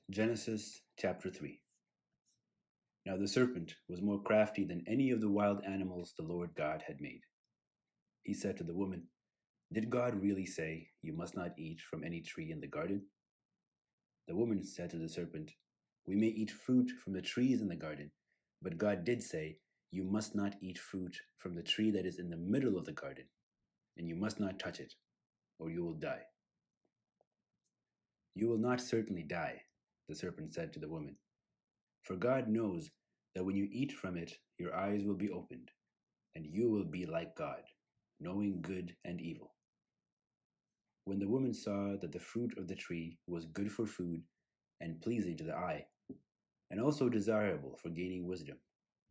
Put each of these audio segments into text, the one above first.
Genesis chapter 3. Now the serpent was more crafty than any of the wild animals the Lord God had made. He said to the woman, "Did God really say, 'You must not eat from any tree in the garden?'" The woman said to the serpent, "We may eat fruit from the trees in the garden, but God did say, 'You must not eat fruit from the tree that is in the middle of the garden, and you must not touch it, or you will die.'" "You will not certainly die," the serpent said to the woman. "For God knows that when you eat from it, your eyes will be opened, and you will be like God, knowing good and evil." When the woman saw that the fruit of the tree was good for food and pleasing to the eye, and also desirable for gaining wisdom,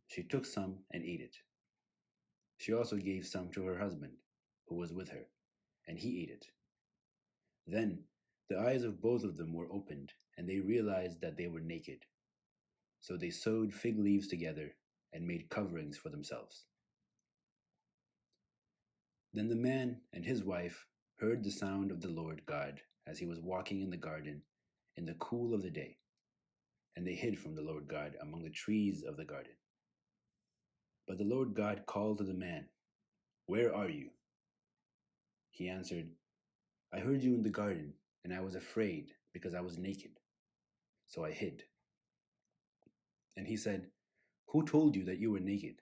she took some and ate it. She also gave some to her husband, who was with her, and he ate it. Then the eyes of both of them were opened, and they realized that they were naked. So they sewed fig leaves together and made coverings for themselves. Then the man and his wife heard the sound of the Lord God as he was walking in the garden in the cool of the day, and they hid from the Lord God among the trees of the garden. But the Lord God called to the man, "Where are you?" He answered, "I heard you in the garden, and I was afraid because I was naked, so I hid." And he said, "Who told you that you were naked?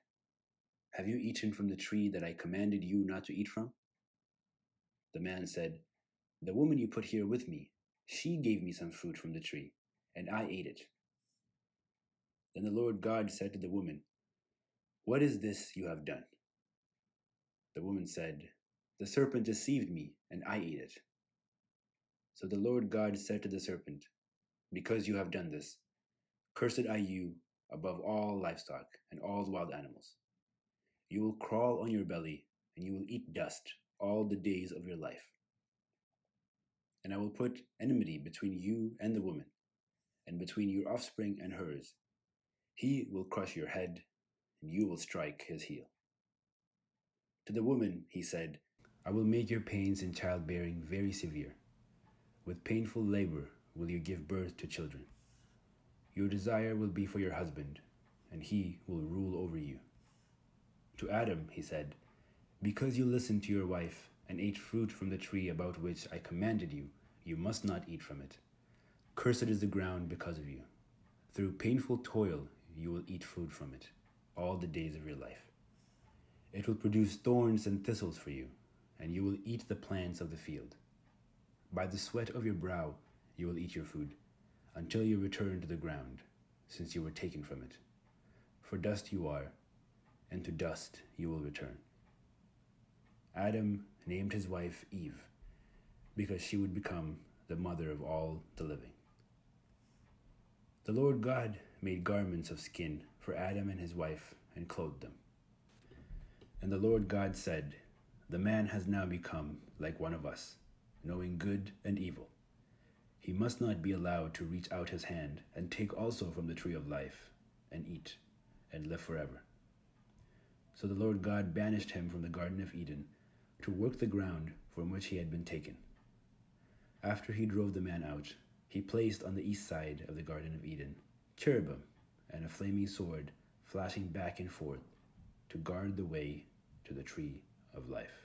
Have you eaten from the tree that I commanded you not to eat from?" The man said, "The woman you put here with me, she gave me some fruit from the tree, and I ate it." Then the Lord God said to the woman, "What is this you have done?" The woman said, "The serpent deceived me, and I ate it." So the Lord God said to the serpent, "Because you have done this, cursed are you above all livestock and all wild animals. You will crawl on your belly, and you will eat dust all the days of your life. And I will put enmity between you and the woman, and between your offspring and hers. He will crush your head, and you will strike his heel." To the woman he said, "I will make your pains in childbearing very severe. With painful labor will you give birth to children. Your desire will be for your husband, and he will rule over you." To Adam he said, "Because you listened to your wife and ate fruit from the tree about which I commanded you, you must not eat from it. Cursed is the ground because of you. Through painful toil you will eat food from it all the days of your life. It will produce thorns and thistles for you, and you will eat the plants of the field. By the sweat of your brow you will eat your food, until you return to the ground, since you were taken from it. For dust you are, and to dust you will return." Adam named his wife Eve, because she would become the mother of all the living. The Lord God made garments of skin for Adam and his wife and clothed them. And the Lord God said, "The man has now become like one of us, knowing good and evil. He must not be allowed to reach out his hand and take also from the tree of life and eat and live forever." So the Lord God banished him from the Garden of Eden to work the ground from which he had been taken. After he drove the man out, he placed on the east side of the Garden of Eden cherubim and a flaming sword flashing back and forth to guard the way to the tree of life.